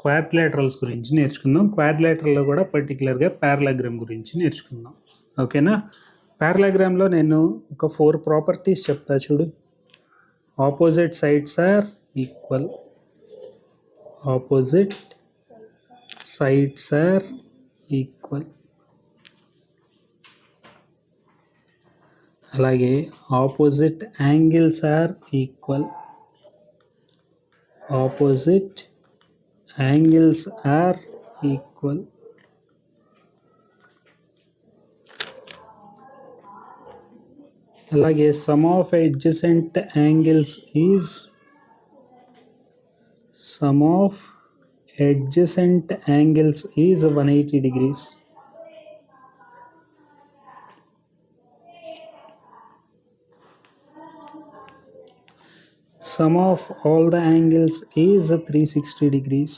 Quadrilaterals గురించి నేర్చుకుందాం. క్వాడ్రిలేటరల్లో కూడా పర్టికులర్గా పారలాగ్రామ్ గురించి నేర్చుకుందాం. ఓకేనా? పారలాగ్రామ్లో నేను ఒక 4 ప్రాపర్టీస్ చెప్తా చూడు. Opposite sides are equal, opposite sides are equal, అలాగే opposite angles are equal, opposite angles are equal, అలాగే sum of adjacent angles is 180 degrees. Sum of all the angles is 360 degrees.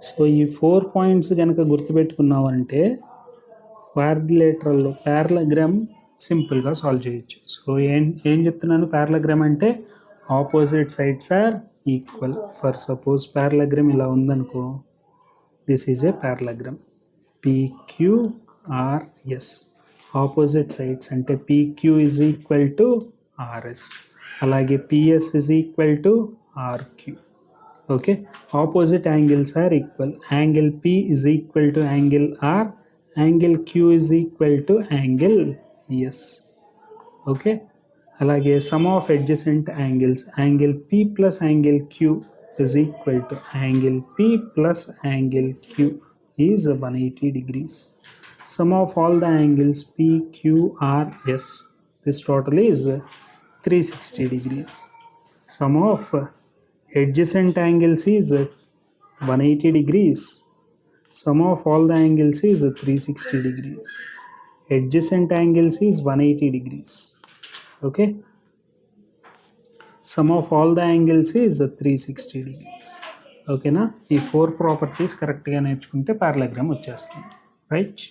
So ఈ 4 points కనుక గుర్తుపెట్టుకున్నామంటే క్వాడ్రిలేటరల్లో పారలాగ్రామ్ సింపుల్గా solve చేయొచ్చు. So ఏం చెప్తున్నాను, parallelogram అంటే opposite sides are equal. For suppose parallelogram ఇలా ఉందనుకో, this is a parallelogram PQRS. Opposite sides అంటే PQ is equal to RS, అలాగే PS is equal to RQ. Okay, opposite angles are equal. Angle P is equal to angle R, angle Q is equal to angle S. Okay, అలాగే sum of adjacent angles, angle P plus angle Q is equal to angle P plus angle Q is 180 degrees. Sum of all the angles PQRS, this total is 360 degrees. Sum of adjacent angles is 180 degrees. Sum of all the angles is 360 degrees. Adjacent angles is 180 degrees. Okay, sum of all the angles is 360 degrees. ఓకేనా? ఈ 4 properties కరెక్ట్గా నేర్చుకుంటే పారలాగ్రామ్ వచ్చేస్తుంది. Right?